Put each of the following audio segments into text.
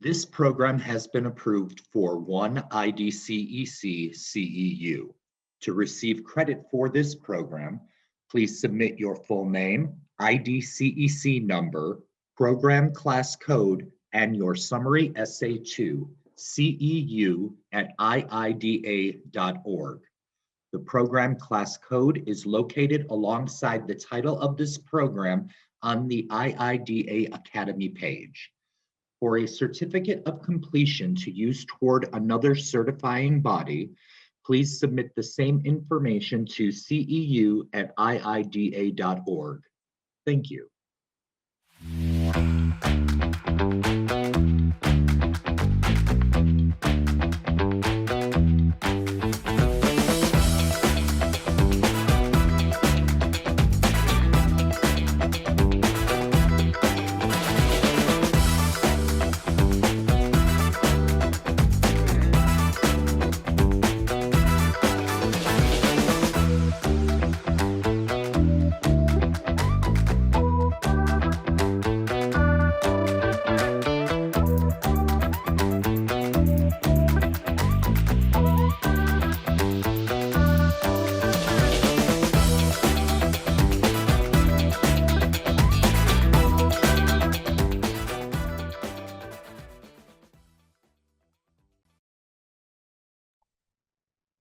This program has been approved for one IDCEC CEU. To receive credit for this program, please submit your full name, IDCEC number, program class code, and your summary essay to ceu@iida.org. The program class code is located alongside the title of this program on the IIDA Academy page. For a certificate of completion to use toward another certifying body, please submit the same information to ceu@iida.org. Thank you.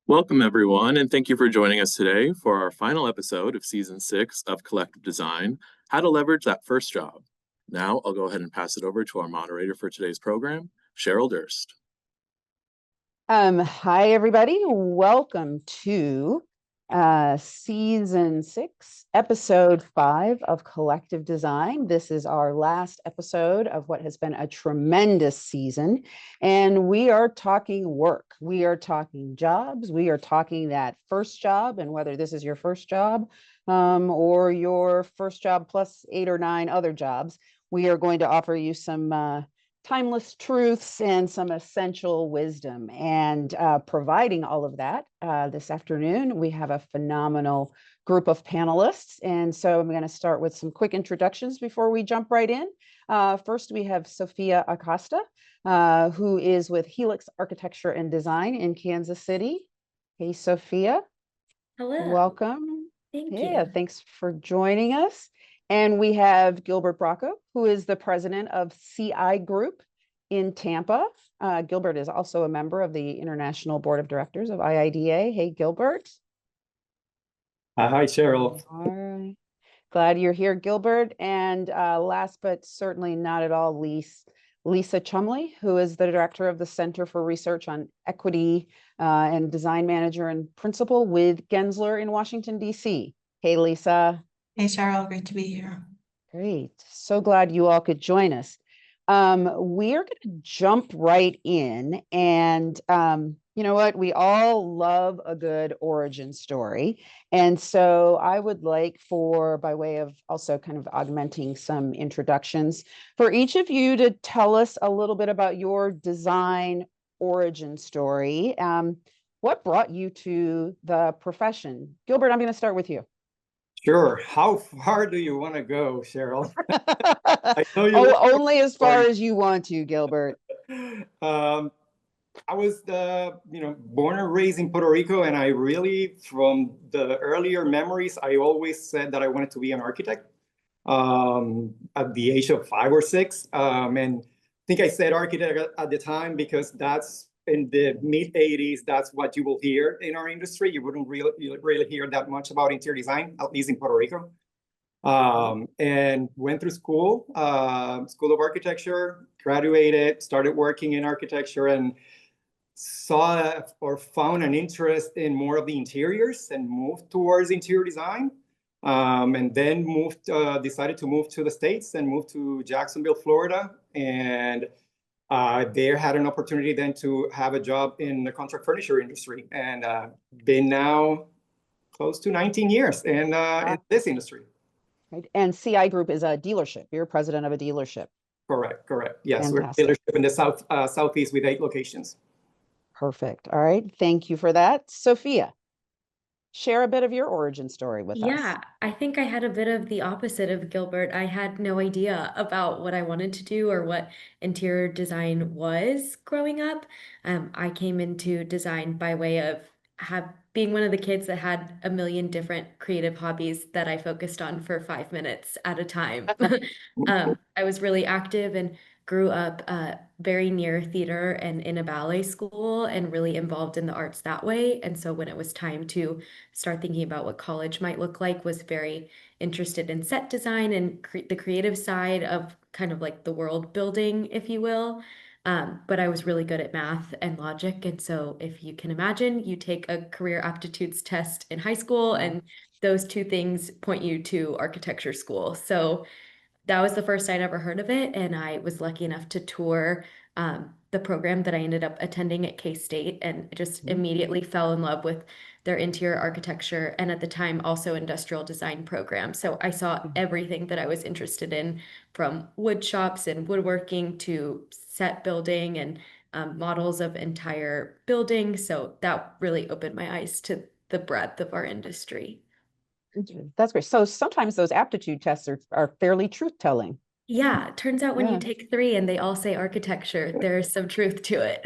Welcome, everyone, and thank you for joining us today for our final episode of Season 6 of Collective Design, How to Leverage That First Job. Now, I'll go ahead and pass it over to our moderator for today's program, Cheryl Durst. Hi, everybody. Welcome to Season 6, Episode 5 of Collective Design. This is our last episode of what has been a tremendous season, and we are talking work. We are talking jobs. We are talking that first job, and whether this is your first job or your first job plus 8 or 9 other jobs, we are going to offer you some timeless truths and some essential wisdom. And providing all of that this afternoon, we have a phenomenal group of panelists. And so I'm going to start with some quick introductions before we jump right in. First, we have Sophia Acosta, who is with Helix Architecture and Design in Kansas City. Hey, Sophia. Hello. Welcome. Thank you. Yeah, thanks for joining us. And we have Gilbert Bracco, who is the president of CI Group in Tampa. Gilbert is also a member of the International Board of Directors of IIDA. Hey, Gilbert. Hi, Cheryl. All right. Glad you're here, Gilbert. And last but certainly not at all least, Lisa Chumley, who is the director of the Center for Research on Equity and design manager and principal with Gensler in Washington, D.C. Hey, Lisa. Hey, Cheryl, great to be here. Great. So glad you all could join us. We're going to jump right in. And you know what? We all love a good origin story. And so I would like for, by way of also kind of augmenting some introductions, for each of you to tell us a little bit about your design origin story. What brought you to the profession? Gilbert, I'm going to start with you. Sure. How far do you want to go, Cheryl? I know you only as far as you want to, Gilbert. I was born and raised in Puerto Rico, and I really, from the earlier memories, I always said that I wanted to be an architect at the age of 5 or 6. And I think I said architect at the time because that's in the mid 80s, that's what you will hear in our industry. You wouldn't really hear that much about interior design, at least in Puerto Rico. And went through school of architecture, graduated, started working in architecture, and saw or found an interest in more of the interiors and moved towards interior design. And then decided to move to the States and moved to Jacksonville, Florida. And there had an opportunity then to have a job in the contract furniture industry, and been now close to 19 years in this industry. Right. And CI Group is a dealership. You're president of a dealership. Correct. Yes, Fantastic. We're a dealership in the Southeast with 8 locations. Perfect. All right. Thank you for that. Sophia. share a bit of your origin story with us. Yeah, I think I had a bit of the opposite of Gilbert. I had no idea about what I wanted to do or what interior design was growing up. I came into design by way of being one of the kids that had a million different creative hobbies that I focused on for 5 minutes at a time. I was really active and grew up very near theater and in a ballet school and really involved in the arts that way. And so when it was time to start thinking about what college might look like, was very interested in set design and the creative side of kind of like the world building, if you will. But I was really good at math and logic. And so if you can imagine, you take a career aptitudes test in high school, and those two things point you to architecture school. So that was the first I'd ever heard of it. And I was lucky enough to tour the program that I ended up attending at K-State, and just immediately fell in love with their interior architecture, and at the time also industrial design program. So I saw everything that I was interested in, from wood shops and woodworking to set building and models of entire buildings. So that really opened my eyes to the breadth of our industry. That's great. So sometimes those aptitude tests are fairly truth-telling. Yeah, it turns out when you Yeah. take 3 and they all say architecture, there's some truth to it.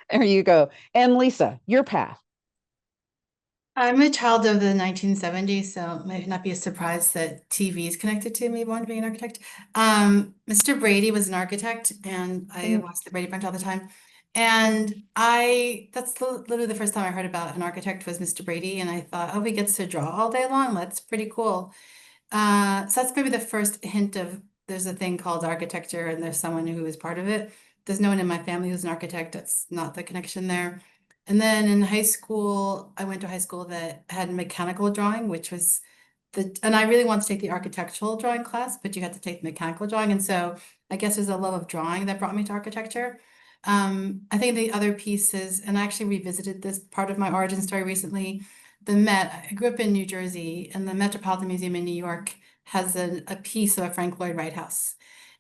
There you go. And Lisa, your path. I'm a child of the 1970s, so it might not be a surprise that TV is connected to me wanting to be an architect. Mr. Brady was an architect, and I watched the Brady Bunch all the time. And that's literally the first time I heard about an architect was Mr. Brady, and I thought, oh, he gets to draw all day long. That's pretty cool. So that's maybe the first hint of there's a thing called architecture, and there's someone who is part of it. There's no one in my family who's an architect. That's not the connection there. And then in high school, I went to high school that had mechanical drawing, which was and I really wanted to take the architectural drawing class, but you had to take the mechanical drawing. And so I guess there's a love of drawing that brought me to architecture. I think the other pieces, and I actually revisited this part of my origin story recently. The Met, I grew up in New Jersey, and the Metropolitan Museum in New York has a piece of a Frank Lloyd Wright house.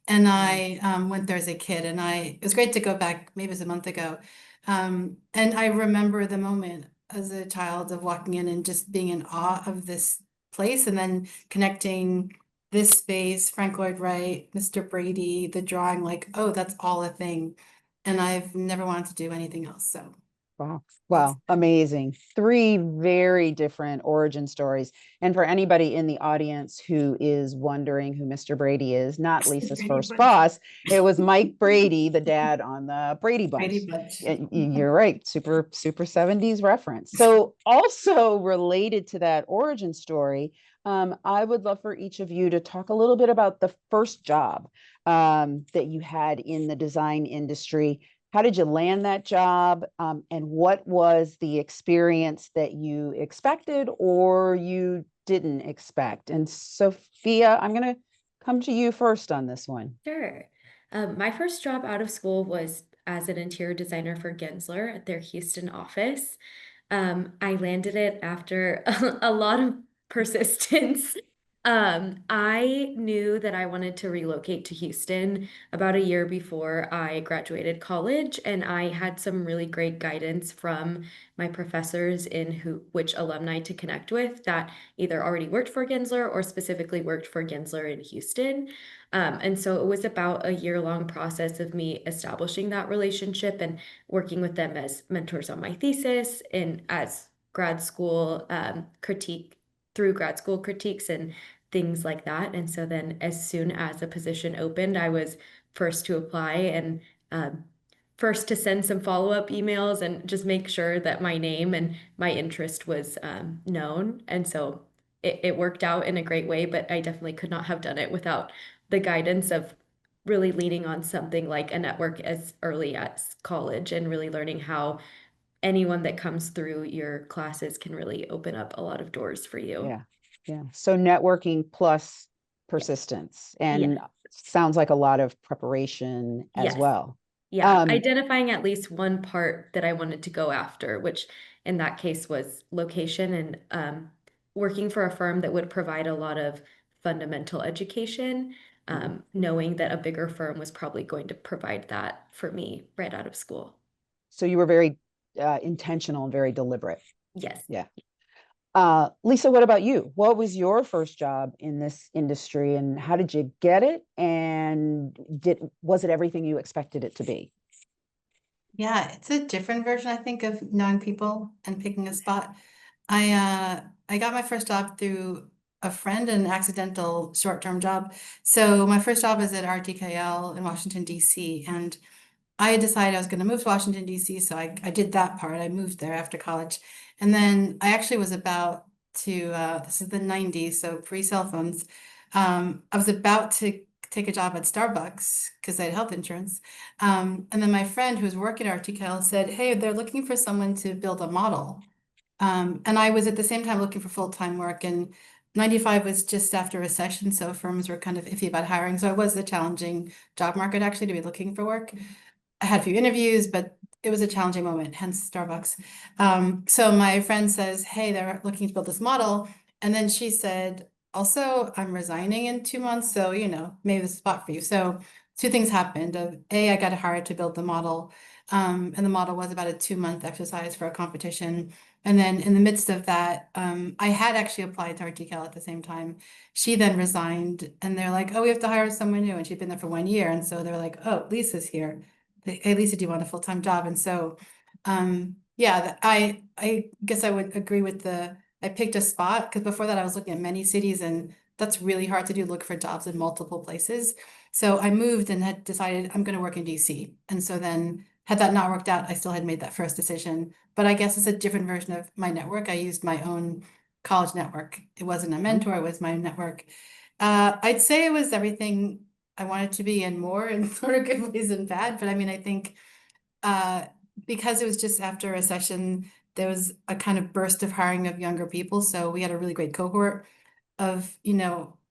And I went there as a kid, and it was great to go back, maybe it was a month ago. And I remember the moment as a child of walking in and just being in awe of this place, and then connecting this space, Frank Lloyd Wright, Mr. Brady, the drawing, like, oh, that's all a thing. And I've never wanted to do anything else. So Wow. Wow. Amazing. 3 very different origin stories. And for anybody in the audience who is wondering who Mr. Brady is, not Lisa's Brady first Bunch. boss, it was Mike Brady, the dad on the Brady Bunch. Brady Bunch. You're right. Super 70s reference. So also related to that origin story, I would love for each of you to talk a little bit about the first job that you had in the design industry. How did you land that job? And what was the experience that you expected or you didn't expect? And Sophia, I'm going to come to you first on this one. Sure. My first job out of school was as an interior designer for Gensler at their Houston office. I landed it after a lot of persistence. I knew that I wanted to relocate to Houston about a year before I graduated college, and I had some really great guidance from my professors in which alumni to connect with that either already worked for Gensler or specifically worked for Gensler in Houston. And so it was about a year-long process of me establishing that relationship and working with them as mentors on my thesis and as grad school through grad school critiques and things like that. And so then as soon as a position opened, I was first to apply and first to send some follow-up emails and just make sure that my name and my interest was known. And so it worked out in a great way, but I definitely could not have done it without the guidance of really leaning on something like a network as early as college and really learning how anyone that comes through your classes can really open up a lot of doors for you. Yeah. Yeah. So networking plus persistence, and Yeah. sounds like a lot of preparation as Yes. well. Yeah, identifying at least one part that I wanted to go after, which in that case was location and working for a firm that would provide a lot of fundamental education, knowing that a bigger firm was probably going to provide that for me right out of school. So you were very intentional and very deliberate. Yes. Yeah. Lisa, what about you? What was your first job in this industry and how did you get it? And was it everything you expected it to be? Yeah, it's a different version, I think, of knowing people and picking a spot. I got my first job through a friend, an accidental short-term job. So my first job was at RTKL in Washington, DC, and I had decided I was going to move to Washington, DC, so I did that part. I moved there after college. And then I actually was about to, this is the 90s, so pre-cell phones. I was about to take a job at Starbucks because I had health insurance. And then my friend who was working at RTKL said, hey, they're looking for someone to build a model. And I was at the same time looking for full-time work, and 95 was just after recession, so firms were kind of iffy about hiring. So it was a challenging job market actually to be looking for work. I had a few interviews, but it was a challenging moment, hence Starbucks. So my friend says, hey, they're looking to build this model. And then she said, also, I'm resigning in 2 months, so, maybe this is a spot for you. So two things happened. I got hired to build the model, and the model was about a 2-month exercise for a competition. And then in the midst of that, I had actually applied to RTKL at the same time. She then resigned, and they're like, oh, we have to hire someone new. And she'd been there for 1 year. And so they're like, oh, Lisa's here. Hey, Lisa, do you want a full-time job? And so, yeah, I guess I would agree with I picked a spot because before that I was looking at many cities, and that's really hard to do, look for jobs in multiple places. So I moved and had decided I'm going to work in DC. And so then had that not worked out, I still had made that first decision. But I guess it's a different version of my network. I used my own college network. It wasn't a mentor, it was my network. I'd say it was everything I wanted to be and more in sort of good ways and bad. But I mean, I think because it was just after a recession, there was a kind of burst of hiring of younger people. So we had a really great cohort of,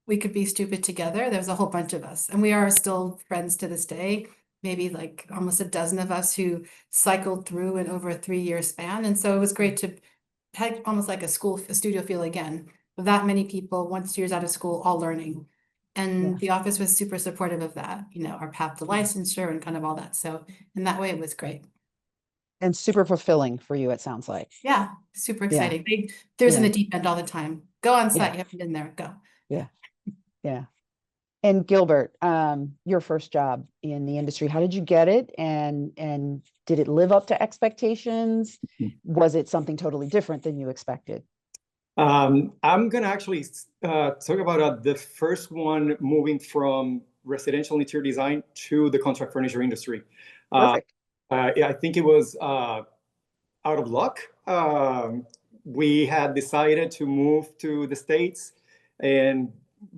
we could be stupid together. There was a whole bunch of us, and we are still friends to this day. Maybe like almost a dozen of us who cycled through in over a 3-year span. And so it was great to have almost like a studio feel again. That many people, 1-2 years out of school, all learning. And the office was super supportive of that, our path to licensure and kind of all that. So in that way, it was great. And super fulfilling for you, it sounds like. Yeah, super Yeah. exciting. There's in Yeah. the deep end all the time. Go on site, Yeah. you haven't been there, go. Yeah. Yeah. And Gilbert, your first job in the industry, how did you get it? And did it live up to expectations? Was it something totally different than you expected? I'm going to actually talk about the first one, moving from residential interior design to the contract furniture industry. Perfect. Yeah, I think it was out of luck. We had decided to move to the States, and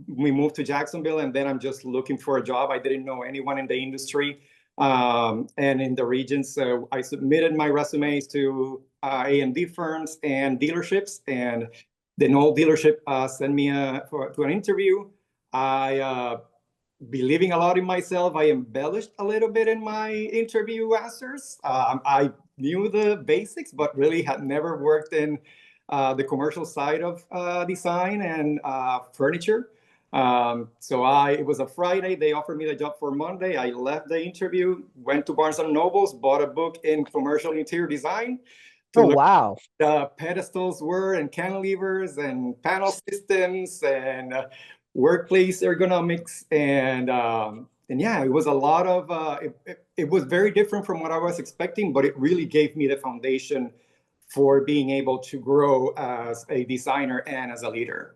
we moved to Jacksonville, and then I'm just looking for a job. I didn't know anyone in the industry and in the region. So I submitted my resumes to A&D firms and dealerships, and then all dealership sent me to an interview. I believing a lot in myself, I embellished a little bit in my interview answers. I knew the basics, but really had never worked in the commercial side of design and furniture. So it was a Friday. They offered me the job for Monday. I left the interview, went to Barnes & Nobles, bought a book in commercial interior design to Oh, learn wow. the pedestals were and cantilevers and panel systems and workplace ergonomics. And yeah, it was a lot of, it was very different from what I was expecting, but it really gave me the foundation for being able to grow as a designer and as a leader.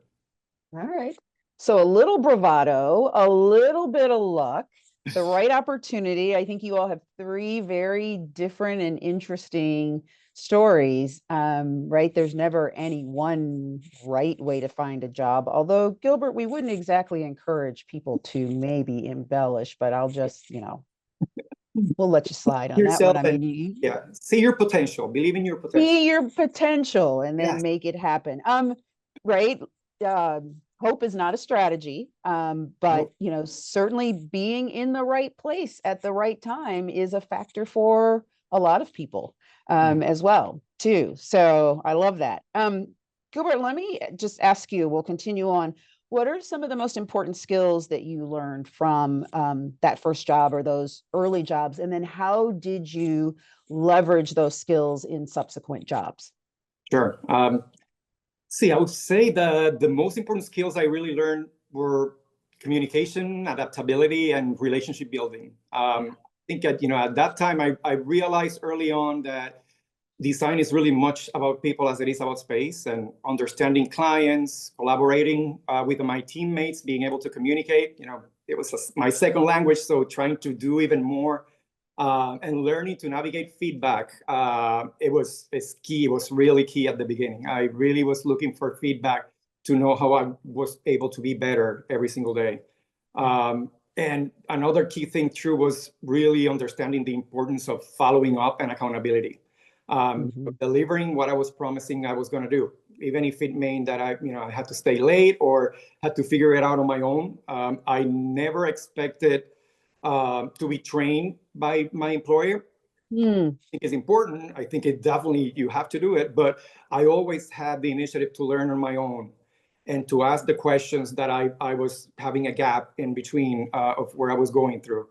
All right. So a little bravado, a little bit of luck, the right opportunity. I think you all have 3 very different and interesting stories, right? There's never any one right way to find a job. Although, Gilbert, we wouldn't exactly encourage people to maybe embellish, but I'll just, we'll let you slide on that one. I mean, Yeah, see your potential, believe in your potential. see your potential and then Yes. make it happen. Right. Hope is not a strategy. But Nope. certainly being in the right place at the right time is a factor for a lot of people as well, too. So I love that. Gilbert, let me just ask you, we'll continue on. What are some of the most important skills that you learned from that first job or those early jobs? And then how did you leverage those skills in subsequent jobs? Sure. See, I would say the most important skills I really learned were communication, adaptability, and relationship building. I think at that time, I realized early on that design is really much about people as it is about space, and understanding clients, collaborating with my teammates, being able to communicate. It was my second language, so trying to do even more. And learning to navigate feedback, it's key. It was really key at the beginning. I really was looking for feedback to know how I was able to be better every single day. And another key thing too was really understanding the importance of following up and accountability. Delivering what I was promising I was going to do, even if it meant that I had to stay late or had to figure it out on my own. I never expected to be trained by my employer. I think it's important. I think it definitely, you have to do it, but I always had the initiative to learn on my own and to ask the questions that I was having a gap in between of where I was going through.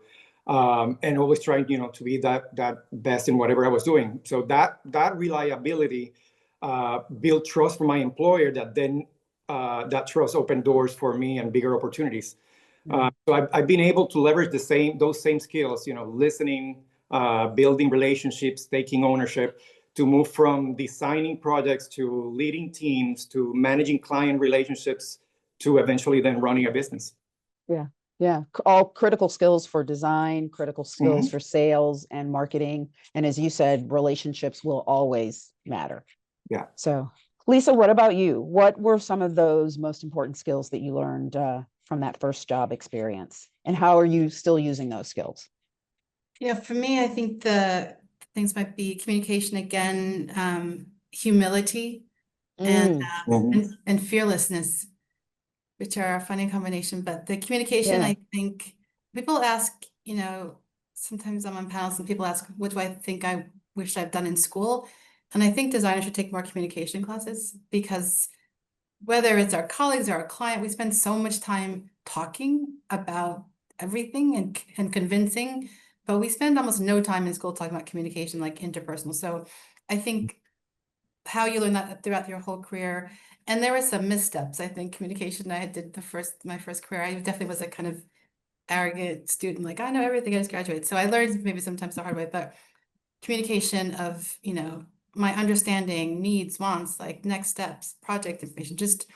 And always trying, to be that best in whatever I was doing. So that reliability built trust for my employer, that then that trust opened doors for me and bigger opportunities. So I've been able to leverage those same skills, listening, building relationships, taking ownership, to move from designing projects to leading teams to managing client relationships to eventually then running a business. Yeah, all critical skills for design, critical skills for sales and marketing. And as you said, relationships will always matter. Yeah. So, Lisa, what about you? What were some of those most important skills that you learned from that first job experience? And how are you still using those skills? Yeah, for me, I think the things might be communication again, humility, and fearlessness, which are a funny combination. But the communication, I think people ask, sometimes I'm on panels and people ask, what do I think I wish I've done in school? And I think designers should take more communication classes, because whether it's our colleagues or our client, we spend so much time talking about everything and convincing, but we spend almost no time in school talking about communication, like interpersonal. So I think how you learn that throughout your whole career. And there were some missteps. I think communication, I did my first career, I definitely was a kind of arrogant student, like I know everything, I just graduated. So I learned maybe sometimes the hard way, but communication of, my understanding, needs, wants, like next steps, project information, just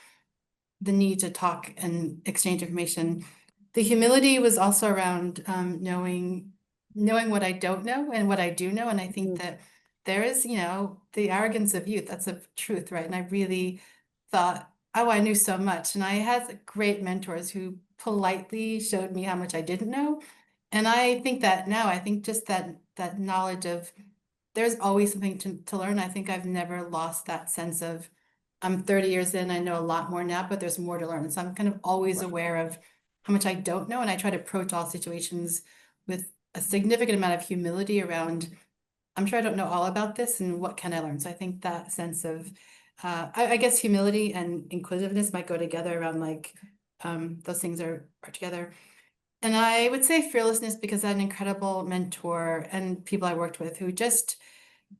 the need to talk and exchange information. The humility was also around knowing what I don't know and what I do know. And I think that there is, the arrogance of youth, that's a truth, right? And I really thought, oh, I knew so much. And I had great mentors who politely showed me how much I didn't know. And I think that now, I think just that knowledge of there's always something to learn. I think I've never lost that sense of, I'm 30 years in, I know a lot more now, but there's more to learn. So I'm kind of always aware of how much I don't know. And I try to approach all situations with a significant amount of humility around, I'm sure I don't know all about this, and what can I learn? So I think that sense of, I guess humility and inquisitiveness might go together around like, those things are together. And I would say fearlessness, because I had an incredible mentor and people I worked with who just,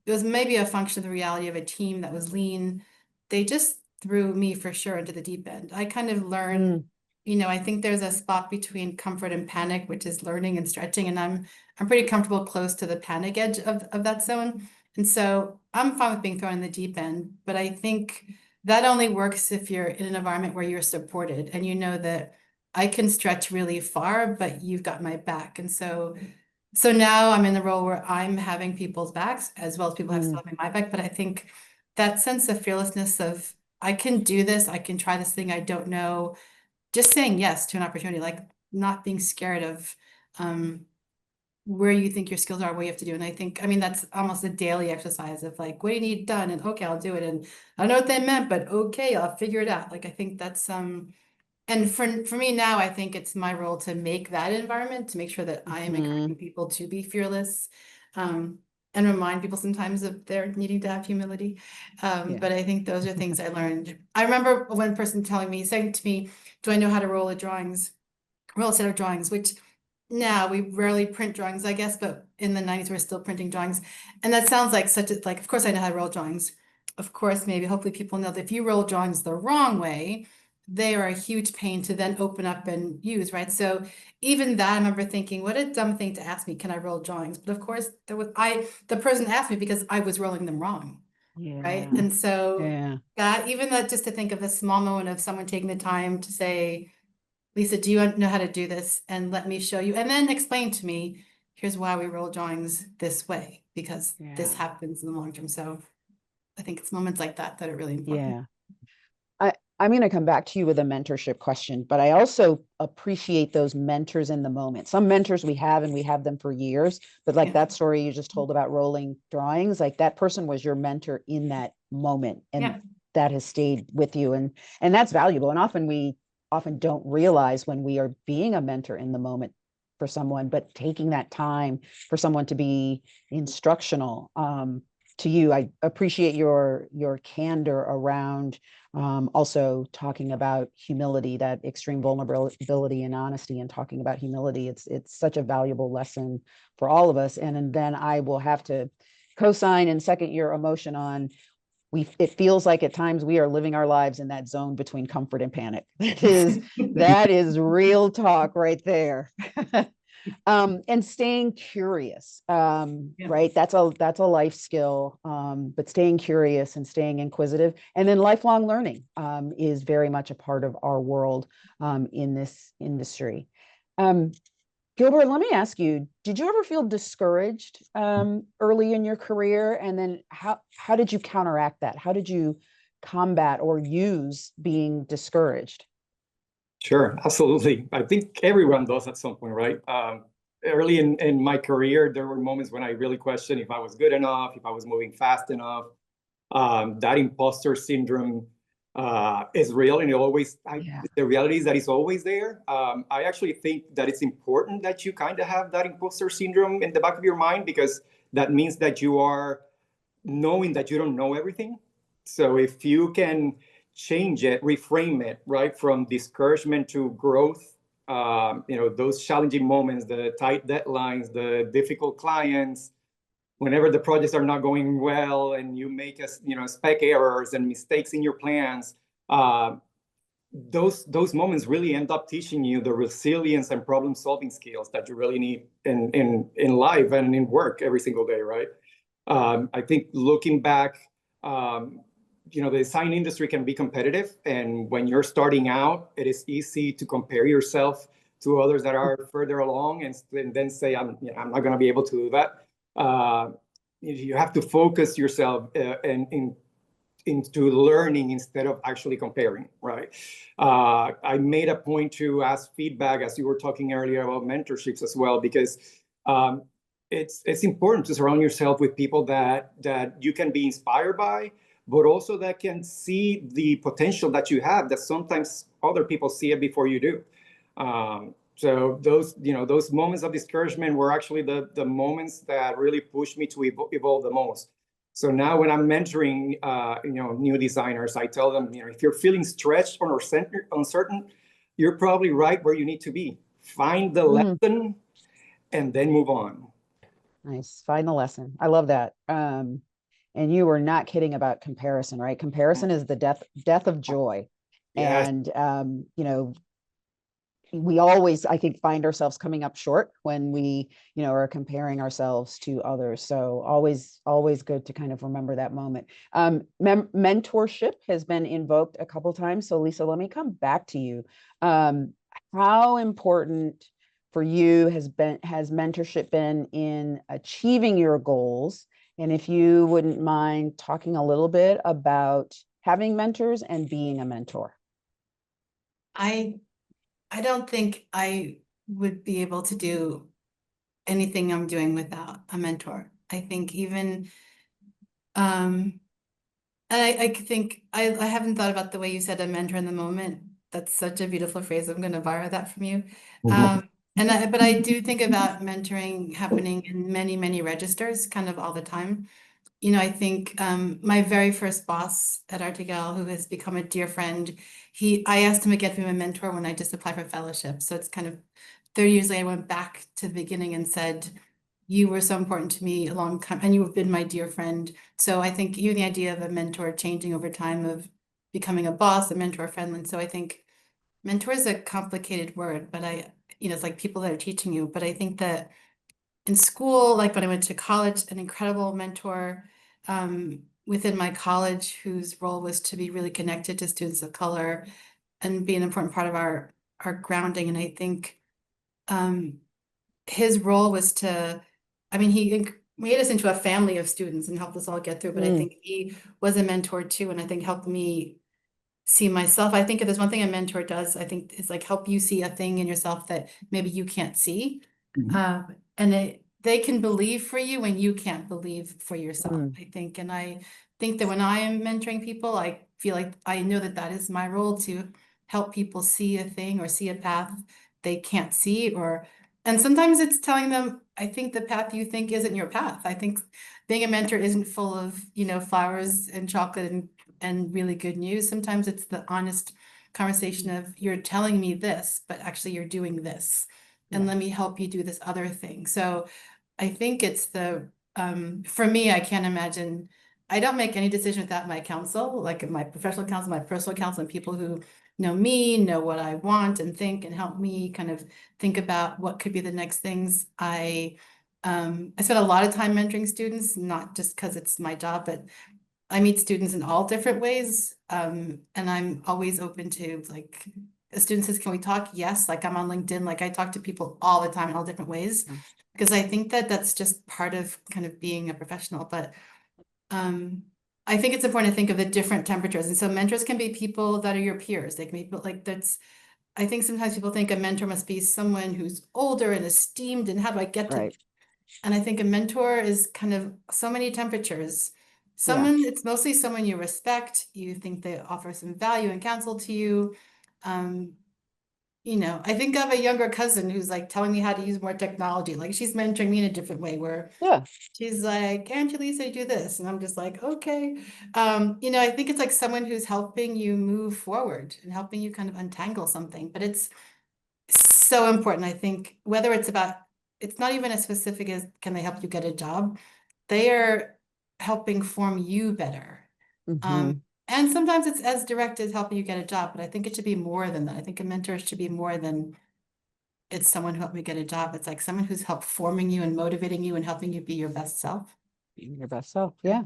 it was maybe a function of the reality of a team that was lean. They just threw me for sure into the deep end. I kind of learned, I think there's a spot between comfort and panic, which is learning and stretching. And I'm pretty comfortable close to the panic edge of that zone. And so I'm fine with being thrown in the deep end, but I think that only works if you're in an environment where you're supported and you know that I can stretch really far, but you've got my back. And so now I'm in the role where I'm having people's backs as well as people have still having my back. But I think that sense of fearlessness of, I can do this, I can try this thing I don't know, just saying yes to an opportunity, like not being scared of where you think your skills are, what you have to do. And I think, that's almost a daily exercise of like, what do you need done? And okay, I'll do it. And I don't know what they meant, but okay, I'll figure it out. Like, I think that's and for me now, I think it's my role to make that environment, to make sure that I am encouraging people to be fearless, and remind people sometimes of their needing to have humility. But I think those are things I learned. I remember one person saying to me, do I know how to roll a set of drawings, which now we rarely print drawings, I guess, but in the 90s, we're still printing drawings. And that sounds like of course I know how to roll drawings. of course, maybe hopefully people know that if you roll drawings the wrong way, they are a huge pain to then open up and use, right? So even that, I remember thinking, what a dumb thing to ask me, can I roll drawings? But of course, the person asked me because I was rolling them wrong, right? Yeah. And so Yeah. that, even that, just to think of a small moment of someone taking the time to say, Lisa, do you know how to do this? And let me show you, and then explain to me, here's why we roll drawings this way, because this Yeah. happens in the long term. So I think it's moments like that that are really important. Yeah. I'm going to come back to you with a mentorship question, but I also appreciate those mentors in the moment. Some mentors we have, and we have them for years, but like Yeah. that story you just told about rolling drawings, like that person was your mentor in that moment, and Yeah. that has stayed with you, and that's valuable. And often we don't realize when we are being a mentor in the moment for someone, but taking that time for someone to be instructional. To you, I appreciate your candor around also talking about humility, that extreme vulnerability and honesty, and talking about humility. It's such a valuable lesson for all of us. And then I will have to co-sign and second your emotion on, it feels like at times we are living our lives in that zone between comfort and panic. That is real talk right there. And staying curious, Yeah. right? That's a life skill, but staying curious and staying inquisitive, and then lifelong learning is very much a part of our world in this industry. Gilbert, let me ask you, did you ever feel discouraged early in your career? And then how did you counteract that? How did you combat or use being discouraged? Sure, absolutely. I think everyone does at some point, right? Early in my career, there were moments when I really questioned if I was good enough, if I was moving fast enough. That imposter syndrome is real, and the reality is that it's always there. I actually think that it's important that you kind of have that imposter syndrome in the back of your mind, because that means that you are knowing that you don't know everything. So if you can change it, reframe it, right, from discouragement to growth, those challenging moments, the tight deadlines, the difficult clients, whenever the projects are not going well and you make spec errors and mistakes in your plans, those moments really end up teaching you the resilience and problem solving skills that you really need in life and in work every single day, right? I think looking back, the design industry can be competitive, and when you're starting out, it is easy to compare yourself to others that are further along, and then say, I'm not going to be able to do that. You have to focus yourself into learning instead of actually comparing, right? I made a point to ask feedback, as you were talking earlier about mentorships as well, because it's important to surround yourself with people that you can be inspired by, but also that can see the potential that you have, that sometimes other people see it before you do. So those moments of discouragement were actually the moments that really pushed me to evolve the most. So now when I'm mentoring new designers, I tell them, if you're feeling stretched or uncertain, you're probably right where you need to be. Find the lesson and then move on. Nice. Find the lesson. I love that. And you were not kidding about comparison, right? Comparison is the death of joy. Yes. And we always, I think, find ourselves coming up short when we, are comparing ourselves to others. So always good to kind of remember that moment. Mentorship has been invoked a couple times. So Lisa, let me come back to you. How important for you has mentorship been in achieving your goals? And if you wouldn't mind talking a little bit about having mentors and being a mentor. I don't think I would be able to do anything I'm doing without a mentor. I think even, and I think I haven't thought about the way you said a mentor in the moment. That's such a beautiful phrase. I'm going to borrow that from you. But I do think about mentoring happening in many, many registers kind of all the time. I think my very first boss at Artigel, who has become a dear friend, I asked him to get me a mentor when I just applied for fellowship. So it's kind of 30 years later, I went back to the beginning and said, you were so important to me a long time, and you have been my dear friend. So I think even the idea of a mentor changing over time, of becoming a boss, a mentor, a friend. And so I think mentor is a complicated word, but it's like people that are teaching you. But I think that in school, like when I went to college, an incredible mentor within my college, whose role was to be really connected to students of color and be an important part of our grounding. And I think his role was to, I mean, he made us into a family of students and helped us all get through. But I think he was a mentor too, and I think helped me see myself. I think if there's one thing a mentor does, I think it's like help you see a thing in yourself that maybe you can't see. And they can believe for you when you can't believe for yourself, I think. And I think that when I am mentoring people, I feel like I know that that is my role, to help people see a thing or see a path they can't see. And sometimes it's telling them, I think the path you think isn't your path. I think being a mentor isn't full of, flowers and chocolate and really good news. Sometimes it's the honest conversation of, you're telling me this, but actually you're doing this. And let me help you do this other thing. So I think it's for me, I can't imagine, I don't make any decision without my counsel, like my professional counsel, my personal counsel, and people who know me, know what I want and think, and help me kind of think about what could be the next things. I spend a lot of time mentoring students, not just because it's my job, but I meet students in all different ways. And I'm always open to, like, a student says, can we talk? Yes. Like, I'm on LinkedIn, like I talk to people all the time in all different ways, because I think that that's just part of kind of being a professional. But I think it's important to think of the different temperatures. And so mentors can be people that are your peers. They can be people like I think sometimes people think a mentor must be someone who's older and esteemed, and how do I get to? Right. And I think a mentor is kind of so many temperatures. It's mostly someone you respect, you think they offer some value and counsel to you. I think of a younger cousin who's like telling me how to use more technology. Like, she's mentoring me in a different way, where she's like, Angelisa, do this. And I'm just like, okay. I think it's like someone who's helping you move forward and helping you kind of untangle something. But it's so important. I think whether it's not even as specific as, can they help you get a job? They are helping form you better. And sometimes it's as direct as helping you get a job, but I think it should be more than that. I think a mentor should be more than, it's someone who helped me get a job. It's like someone who's helped forming you and motivating you and helping you be your best self. Being your best self. Yeah.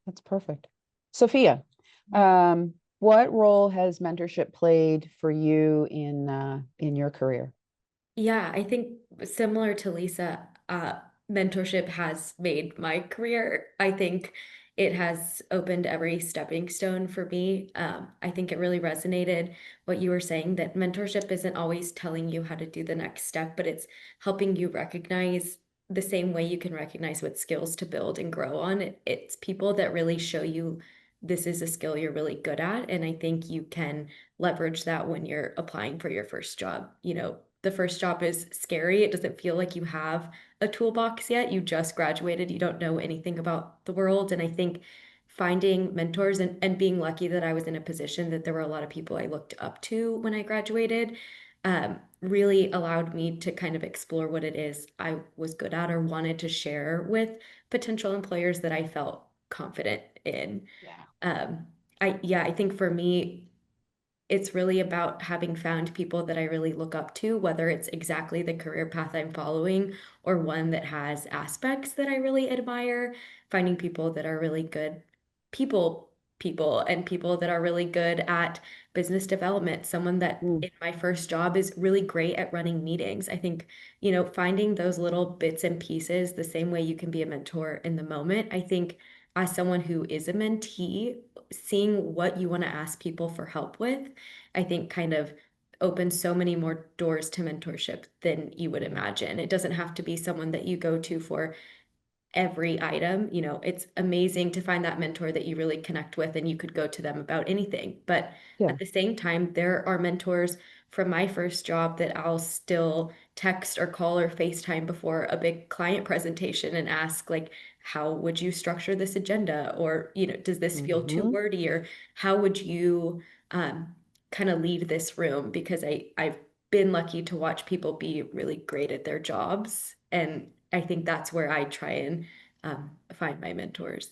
That's perfect. Sophia, what role has mentorship played for you in your career? Yeah, I think similar to Lisa, mentorship has made my career. I think it has opened every stepping stone for me. I think it really resonated what you were saying, that mentorship isn't always telling you how to do the next step, but it's helping you recognize the same way you can recognize what skills to build and grow on. It's people that really show you this is a skill you're really good at. And I think you can leverage that when you're applying for your first job. The first job is scary. It doesn't feel like you have a toolbox yet. You just graduated. You don't know anything about the world. And I think finding mentors and being lucky that I was in a position that there were a lot of people I looked up to when I graduated, really allowed me to kind of explore what it is I was good at or wanted to share with potential employers that I felt confident in. I think for me, it's really about having found people that I really look up to, whether it's exactly the career path I'm following or one that has aspects that I really admire, finding people that are really good people and people that are really good at business development, someone that in my first job is really great at running meetings. I think, finding those little bits and pieces, the same way you can be a mentor in the moment. I think as someone who is a mentee, seeing what you want to ask people for help with, I think kind of opens so many more doors to mentorship than you would imagine. It doesn't have to be someone that you go to for every item. It's amazing to find that mentor that you really connect with and you could go to them about anything. But at the same time, there are mentors from my first job that I'll still text or call or FaceTime before a big client presentation and ask, like, how would you structure this agenda? Or, does this feel too wordy? Or how would you kind of lead this room? Because I've been lucky to watch people be really great at their jobs. And I think that's where I try and find my mentors.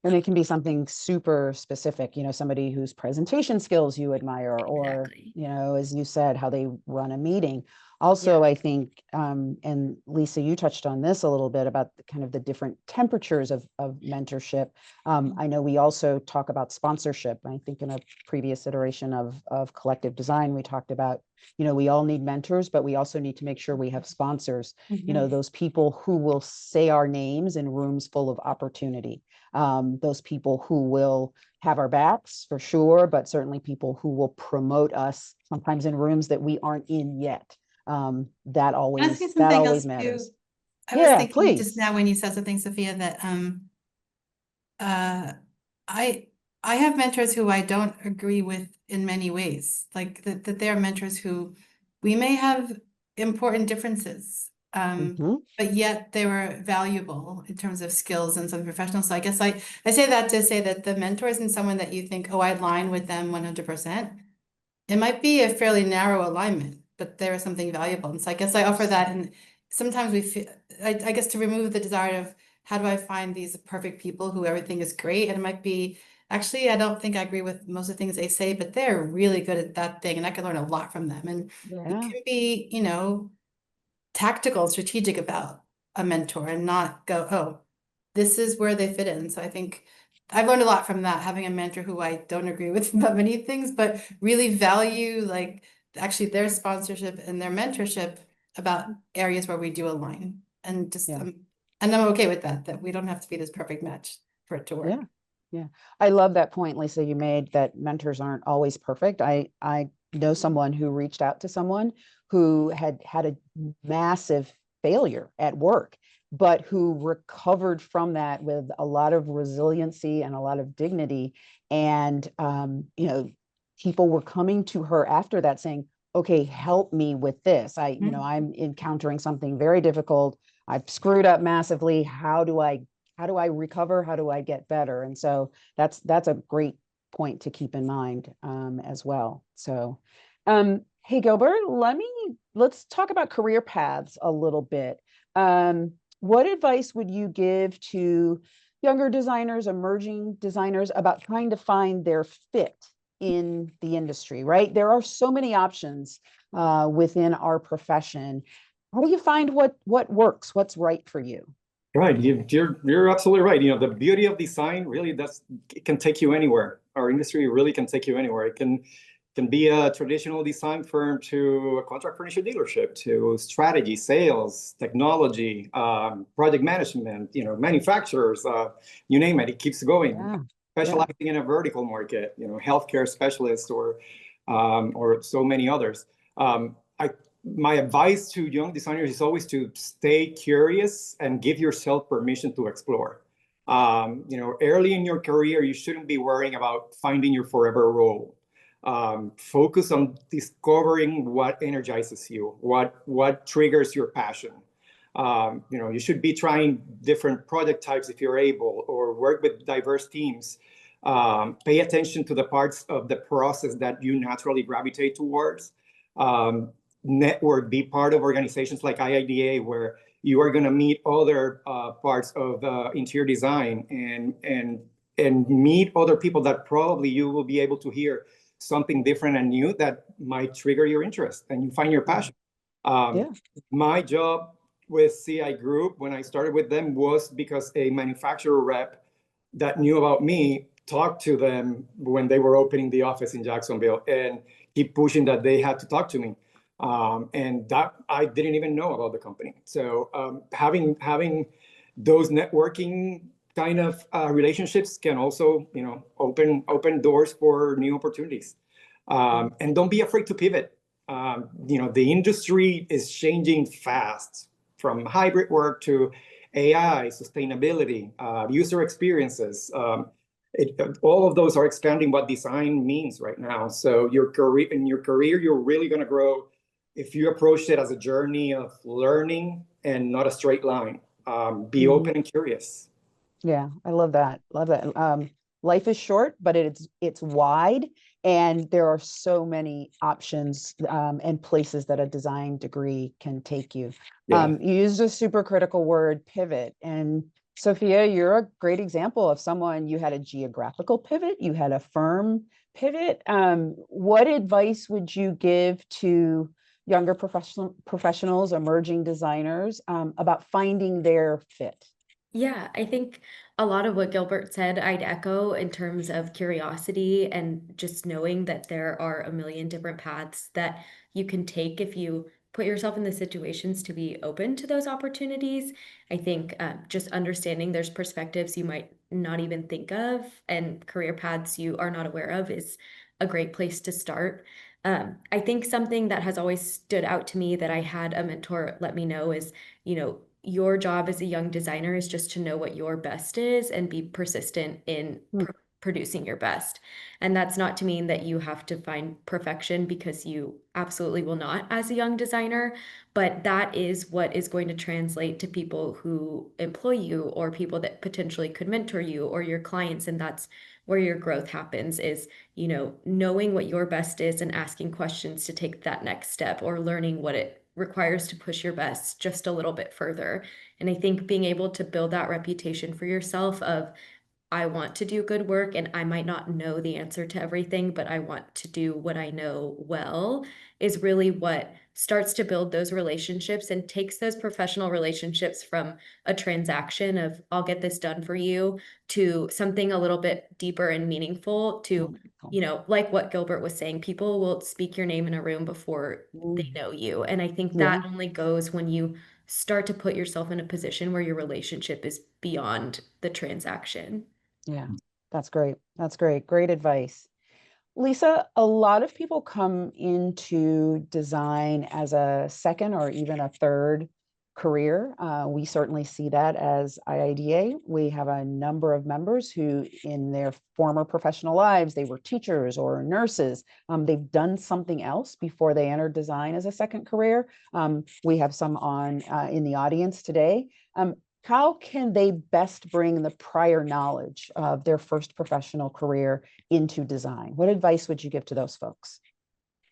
And it can be something super specific, somebody whose presentation skills you admire, or, Exactly. as you said, how they run a meeting. Also, Yeah. I think, and Lisa, you touched on this a little bit about kind of the different temperatures of mentorship. I know we also talk about sponsorship. I think in a previous iteration of collective design, we talked about, we all need mentors, but we also need to make sure we have sponsors, those people who will say our names in rooms full of opportunity. Those people who will have our backs for sure, but certainly people who will promote us sometimes in rooms that we aren't in yet. That Can I say always something else matters. too? I was Yeah, thinking just please. now when you said something, Sophia, that uh I I have mentors who I don't agree with in many ways. Like that they are mentors who we may have important differences. Mhm. But yet they were valuable in terms of skills and some professionals. So I guess I say that to say that the mentor isn't someone that you think, oh, I align with them 100%. It might be a fairly narrow alignment, but there is something valuable. And so I guess I offer that. And sometimes we feel, I guess, to remove the desire of how do I find these perfect people who everything is great? And it might be, actually, I don't think I agree with most of the things they say, but they're really good at that thing. And I can learn a lot from them. And it Yeah. can be, tactical, strategic about a mentor and not go, oh, this is where they fit in. So I think I've learned a lot from that, having a mentor who I don't agree with about many things, but really value like actually their sponsorship and their mentorship about areas where we do align. And just Yeah. and I'm okay with that we don't have to be this perfect match for it to work. Yeah. Yeah. I love that point, Lisa, you made, that mentors aren't always perfect. I know someone who reached out to someone who had a massive failure at work, but who recovered from that with a lot of resiliency and a lot of dignity. And, people were coming to her after that saying, okay, help me with this. I'm encountering something very difficult. I've screwed up massively. How do I recover? How do I get better? And so that's a great point to keep in mind, as well. So, hey, Gilbert, let's talk about career paths a little bit. What advice would you give to younger designers, emerging designers, about trying to find their fit in the industry, right? There are so many options within our profession. How do you find what works, what's right for you? Right, you're absolutely right. The beauty of design really it can take you anywhere. Our industry really can take you anywhere. It can be a traditional design firm to a contract furniture dealership, to strategy, sales, technology, project management, manufacturers, you name it. It keeps going. Yeah. Specializing in a vertical market, healthcare specialists or so many others. My advice to young designers is always to stay curious and give yourself permission to explore. Early in your career, you shouldn't be worrying about finding your forever role. Focus on discovering what energizes you, what triggers your passion. You should be trying different project types if you're able, or work with diverse teams. Pay attention to the parts of the process that you naturally gravitate towards. Network, be part of organizations like IIDA, where you are going to meet other parts of interior design and meet other people that probably you will be able to hear something different and new that might trigger your interest and you find your passion. My job with CI Group, when I started with them, was because a manufacturer rep that knew about me talked to them when they were opening the office in Jacksonville and keep pushing that they had to talk to me. And that I didn't even know about the company. So having those networking kind of relationships can also, open doors for new opportunities. And don't be afraid to pivot. The industry is changing fast, from hybrid work to AI, sustainability, user experiences. All of those are expanding what design means right now. So your career, you're really going to grow if you approach it as a journey of learning and not a straight line. Be open and curious. Yeah, I love that. Love that. Life is short, but it's wide. And there are so many options and places that a design degree can take you. Yeah. You used a super critical word, pivot. And Sophia, you're a great example of someone, you had a geographical pivot, you had a firm pivot. What advice would you give to younger professionals, emerging designers about finding their fit? Yeah, I think a lot of what Gilbert said, I'd echo in terms of curiosity and just knowing that there are a million different paths that you can take if you put yourself in the situations to be open to those opportunities. I think just understanding there's perspectives you might not even think of and career paths you are not aware of is a great place to start. I think something that has always stood out to me that I had a mentor let me know is, your job as a young designer is just to know what your best is and be persistent in producing your best. And that's not to mean that you have to find perfection, because you absolutely will not as a young designer, but that is what is going to translate to people who employ you or people that potentially could mentor you or your clients. And that's where your growth happens, is, knowing what your best is and asking questions to take that next step, or learning what it requires to push your best just a little bit further. And I think being able to build that reputation for yourself of, I want to do good work and I might not know the answer to everything, but I want to do what I know well, is really what starts to build those relationships and takes those professional relationships from a transaction of, I'll get this done for you, to something a little bit deeper and meaningful, to, like what Gilbert was saying, people will speak your name in a room before they know you. And I think that only goes when you start to put yourself in a position where your relationship is beyond the transaction. Yeah, that's great. That's great. Great advice. Lisa, a lot of people come into design as a second or even a third career. We certainly see that as IIDA. We have a number of members who, in their former professional lives, they were teachers or nurses. They've done something else before they entered design as a second career. We have some on in the audience today. How can they best bring the prior knowledge of their first professional career into design? What advice would you give to those folks?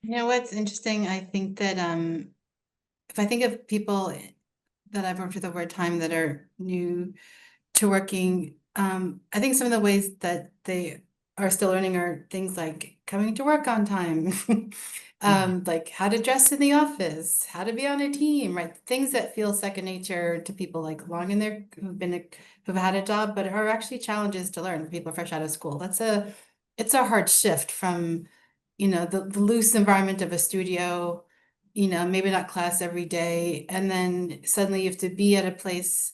You know what's interesting? I think that if I think of people that I've worked with over time that are new to working, I think some of the ways that they are still learning are things like coming to work on time, like how to dress in the office, how to be on a team, right? Things that feel second nature to people like long in there who've had a job, but are actually challenges to learn for people fresh out of school. It's a hard shift from, the loose environment of a studio, maybe not class every day, and then suddenly you have to be at a place,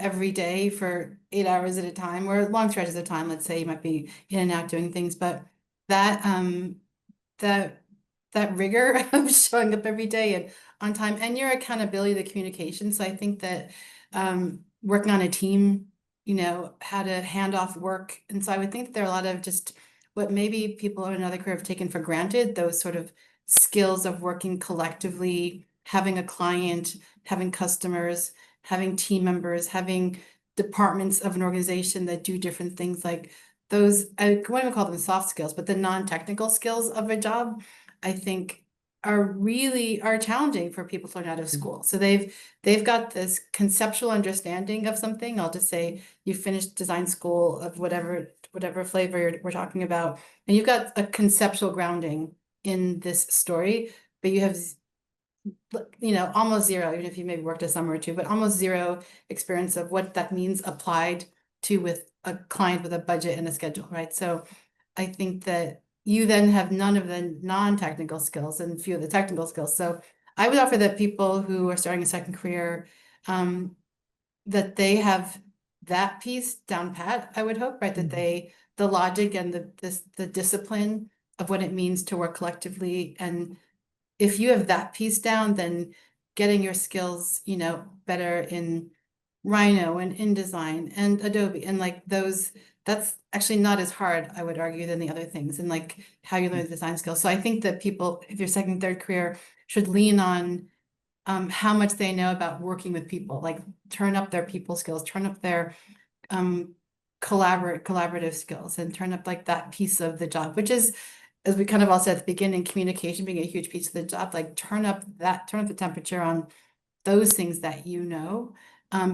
every day for 8 hours at a time, or long stretches of time. Let's say you might be in and out doing things, but that that rigor of showing up every day and on time, and your accountability, the communication. So I think that working on a team, how to hand off work. And so I would think that there are a lot of just what maybe people in another career have taken for granted, those sort of skills of working collectively, having a client, having customers, having team members, having departments of an organization that do different things, like those, I wouldn't even call them soft skills, but the non-technical skills of a job, I think are challenging for people to learn out of school. So they've got this conceptual understanding of something. I'll just say you finished design school of whatever flavor we're talking about, and you've got a conceptual grounding in this story, but you have almost zero, even if you maybe worked a summer or two, but almost zero experience of what that means applied to with a client with a budget and a schedule, right? So I think that you then have none of the non-technical skills and few of the technical skills. So I would offer that people who are starting a second career, that they have that piece down pat, I would hope, right? That the logic and the discipline of what it means to work collectively. And if you have that piece down, then getting your skills, better in Rhino and InDesign and Adobe and like those, that's actually not as hard, I would argue, than the other things, and like how you learn the design skills. So I think that people, if your second, third career, should lean on how much they know about working with people, like turn up their people skills, turn up their collaborative skills and turn up like that piece of the job, which is, as we kind of all said at the beginning, communication being a huge piece of the job, like turn up the temperature on those things that you know.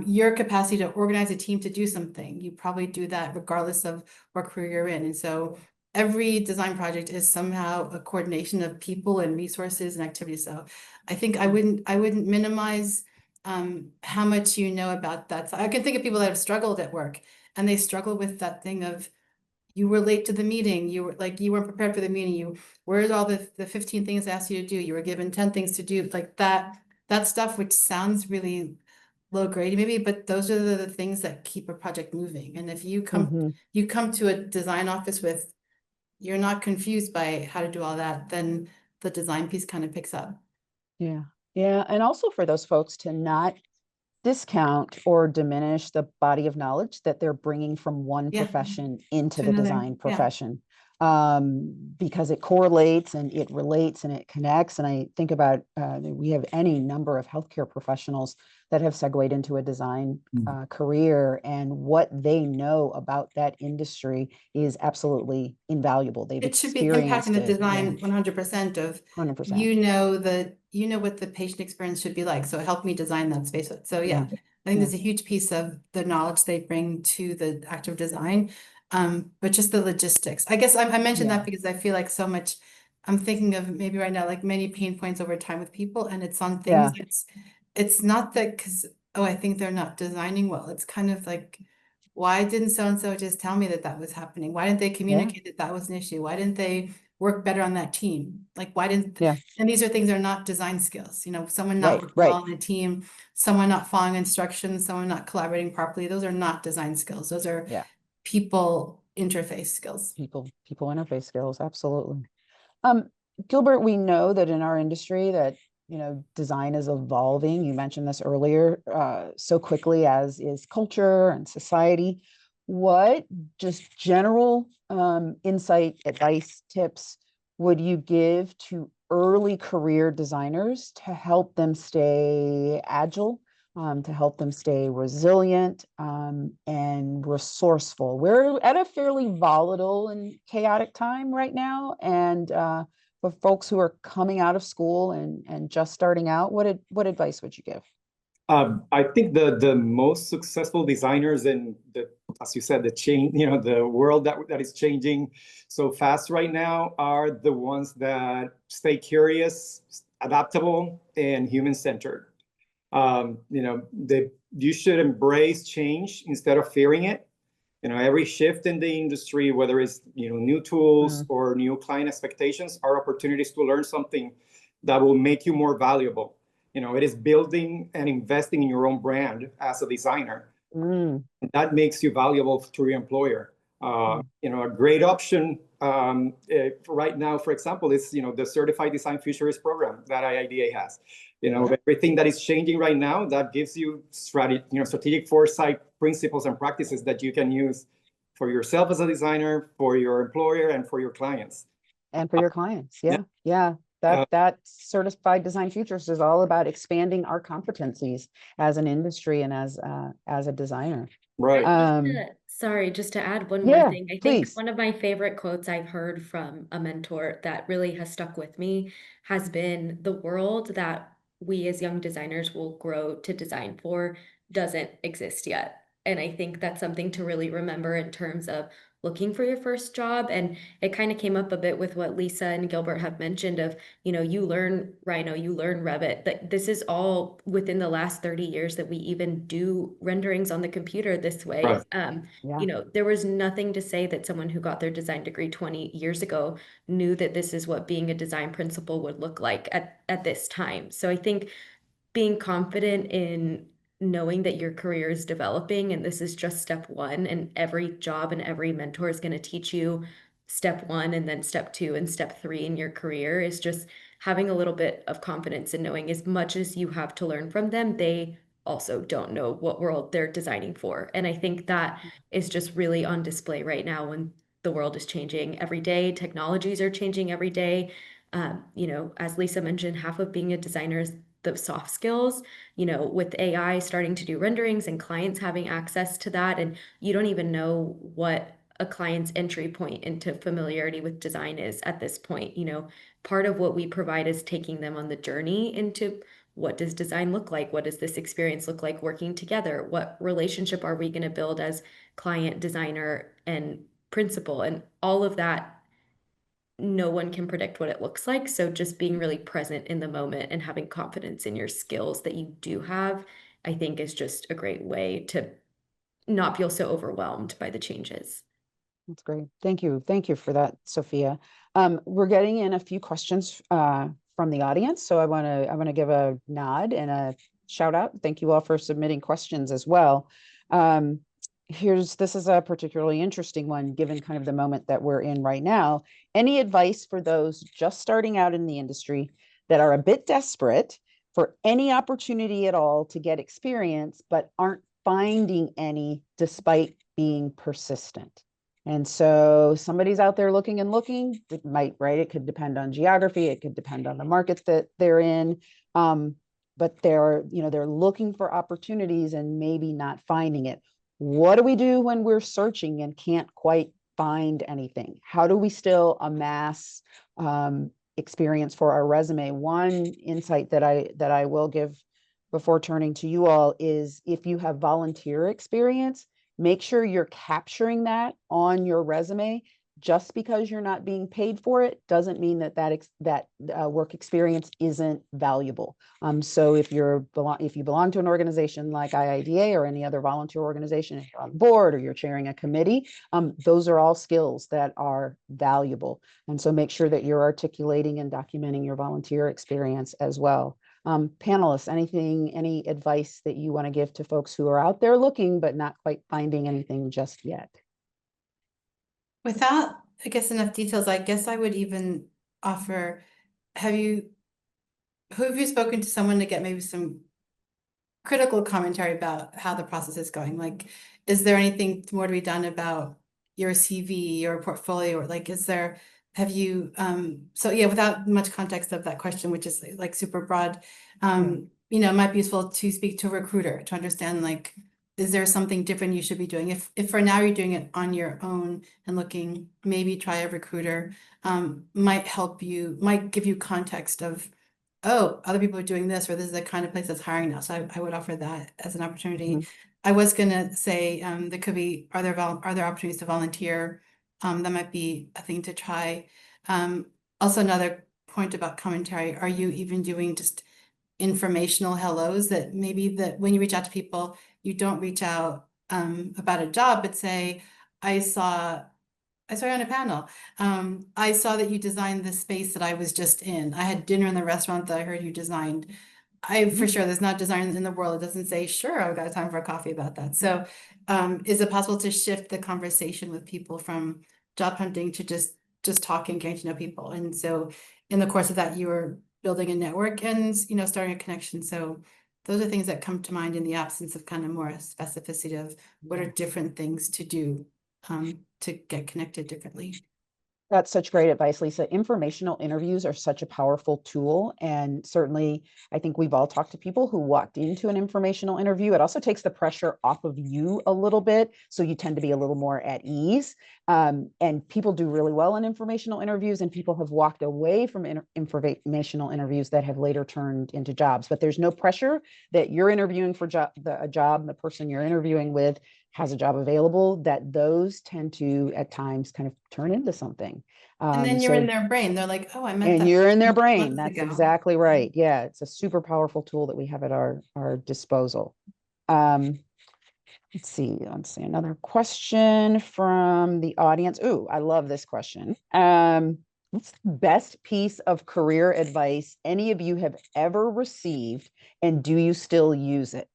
Your capacity to organize a team to do something, you probably do that regardless of what career you're in. And so every design project is somehow a coordination of people and resources and activities. So I think I wouldn't minimize how much you know about that. So I can think of people that have struggled at work and they struggle with that thing of you were late to the meeting, you were like you weren't prepared for the meeting, where's all the 15 things I asked you to do, you were given 10 things to do, like that stuff, which sounds really low grade maybe, but those are the things that keep a project moving. And if you come to a design office with, you're not confused by how to do all that, then the design piece kind of picks up. Yeah. Yeah. And also for those folks to not discount or diminish the body of knowledge that they're bringing from one Yeah. profession into To the another, design yeah. profession. Because it correlates and it relates and it connects. And I think about, we have any number of healthcare professionals that have segued into a design career, and what they know about that industry is absolutely invaluable. They've It should be experienced impacting the it. design 100% of 100%. you know what the patient experience should be like. So help me design that space. So yeah, Yeah. I think there's a huge piece of the knowledge they bring to the act of design. But just the logistics. I guess I mentioned Yeah. that because I feel like so much, I'm thinking of maybe right now, like many pain points over time with people, and it's on things. Yeah. It's not that because, oh, I think they're not designing well. It's kind of like, why didn't so-and-so just tell me that that was happening? Why didn't they communicate that that was an issue? Why didn't they work better on that team? Like, why didn't, Yeah. and these are things that are not design skills, you know, someone not Right, working right. well on a team, someone not following instructions, someone not collaborating properly. Those are not design skills. Those are Yeah. people interface skills. People interface skills. Absolutely. Gilbert, we know that in our industry that, you know, design is evolving. You mentioned this earlier, so quickly as is culture and society. What just general insight, advice, tips would you give to early career designers to help them stay agile, to help them stay resilient and resourceful? We're at a fairly volatile and chaotic time right now, and for folks who are coming out of school and just starting out, what advice would you give? I think the most successful designers in the, as you said, the change, you know, the world that is changing so fast right now are the ones that stay curious, adaptable, and human-centered. You know, you should embrace change instead of fearing it. You know, every shift in the industry, whether it's, you know, new tools or new client expectations, are opportunities to learn something that will make you more valuable. You know, it is building and investing in your own brand as a designer. That makes you valuable to your employer. You know, a great option right now, for example, is, you know, the Certified Design Futurist program that IIDA has. You know, everything that is changing right now, that gives you strategic foresight principles and practices that you can use for yourself as a designer, for your employer, and for your clients. And for your clients, yeah. That Certified Design Futurist is all about expanding our competencies as an industry and as a designer. Right. Sorry, just to add one more thing. I think please. one of my favorite quotes I've heard from a mentor that really has stuck with me has been, the world that we as young designers will grow to design for doesn't exist yet. And I think that's something to really remember in terms of looking for your first job. And it kind of came up a bit with what Lisa and Gilbert have mentioned of, you know, you learn Rhino, you learn Revit, that this is all within the last 30 years that we even do renderings on the computer this way. Right. You know, there was nothing to say that someone who got their design degree 20 years ago knew that this is what being a design principal would look like at this time. So I think being confident in knowing that your career is developing and this is just step one, and every job and every mentor is going to teach you step one and then step two and step three in your career, is just having a little bit of confidence in knowing as much as you have to learn from them, they also don't know what world they're designing for. And I think that is just really on display right now when the world is changing every day. Technologies are changing every day. You know, as Lisa mentioned, half of being a designer is the soft skills, with AI starting to do renderings and clients having access to that, and you don't even know what a client's entry point into familiarity with design is at this point. Part of what we provide is taking them on the journey into what does design look like? What does this experience look like working together? What relationship are we going to build as client, designer, and principal? And all of that, no one can predict what it looks like. So just being really present in the moment and having confidence in your skills that you do have, I think is just a great way to not feel so overwhelmed by the changes. That's great. Thank you. Thank you for that, Sophia. We're getting in a few questions from the audience. So I want to give a nod and a shout out. Thank you all for submitting questions as well. This is a particularly interesting one, given kind of the moment that we're in right now. Any advice for those just starting out in the industry that are a bit desperate for any opportunity at all to get experience, but aren't finding any despite being persistent? And so somebody's out there looking and looking, it might, right? It could depend on geography. It could depend on the markets that they're in. But they're looking for opportunities and maybe not finding it. What do we do when we're searching and can't quite find anything? How do we still amass experience for our resume? One insight that I will give before turning to you all is, if you have volunteer experience, make sure you're capturing that on your resume. Just because you're not being paid for it doesn't mean that work experience isn't valuable. So if you belong to an organization like IIDA or any other volunteer organization, if you're on board or you're chairing a committee, those are all skills that are valuable. And so make sure that you're articulating and documenting your volunteer experience as well. Panelists, any advice that you want to give to folks who are out there looking but not quite finding anything just yet? Without, I guess, enough details, I guess I would even offer, who have you spoken to someone to get maybe some critical commentary about how the process is going? Like, is there anything more to be done about your CV, your portfolio, or like, have you, so yeah, without much context of that question, which is like super broad, it might be useful to speak to a recruiter to understand, like, is there something different you should be doing? If for now you're doing it on your own and looking, maybe try a recruiter, might give you context of, oh, other people are doing this, or this is the kind of place that's hiring now. So I would offer that as an opportunity. I was gonna say, there could be, are there opportunities to volunteer? That might be a thing to try. Also another point about commentary, are you even doing just informational hellos, that maybe that when you reach out to people, you don't reach out about a job, but say, I saw you on a panel. I saw that you designed the space that I was just in. I had dinner in the restaurant that I heard you designed. For sure, there's not design in the world that doesn't say, sure, I've got time for a coffee about that. So is it possible to shift the conversation with people from job hunting to just talking, getting to know people? And so in the course of that, you were building a network and, starting a connection. So those are things that come to mind in the absence of kind of more specificity of what are different things to do to get connected differently. That's such great advice, Lisa. Informational interviews are such a powerful tool. And certainly, I think we've all talked to people who walked into an informational interview. It also takes the pressure off of you a little bit. So you tend to be a little more at ease. And people do really well in informational interviews, and people have walked away from informational interviews that have later turned into jobs. But there's no pressure that you're interviewing for a job, the person you're interviewing with has a job available, that those tend to at times kind of turn into something. And then you're in their brain. They're like, oh, I meant that. And you're in their brain. months That's ago. exactly right. Yeah, it's a super powerful tool that we have at our disposal. Let's see another question from the audience. Ooh, I love this question. What's the best piece of career advice any of you have ever received, and do you still use it?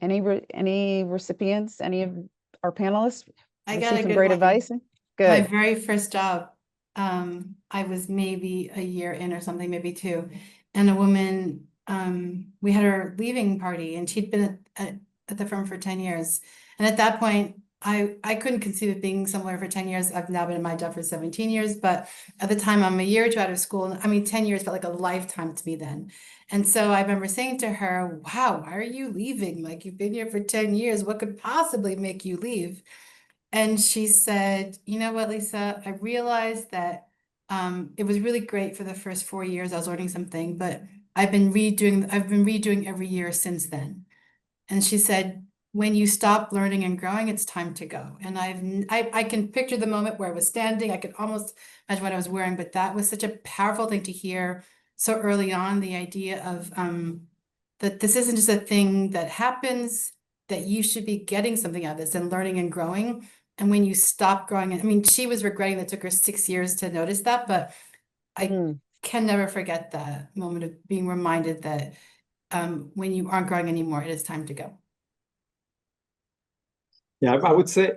Any recipients, any of our panelists? I received got a some good great one. advice. My Good. very first job, I was maybe a year in or something, maybe 2, and a woman, we had her leaving party, and she'd been at the firm for 10 years. And at that point, I couldn't conceive of being somewhere for 10 years. I've now been in my job for 17 years, but at the time I'm a year or two out of school. I mean, 10 years felt like a lifetime to me then. And so I remember saying to her, wow, why are you leaving? Like, you've been here for 10 years. What could possibly make you leave? And she said, you know what, Lisa, I realized that it was really great for the first 4 years. I was learning something, but I've been redoing every year since then. And she said, when you stop learning and growing, it's time to go. And I can picture the moment where I was standing. I could almost imagine what I was wearing, but that was such a powerful thing to hear so early on, the idea of that this isn't just a thing that happens, that you should be getting something out of this and learning and growing. And when you stop growing, I mean, she was regretting that it took her 6 years to notice that, but I Mm, can never forget that moment of being reminded that when you aren't growing anymore, it is time to go. Yeah, I would say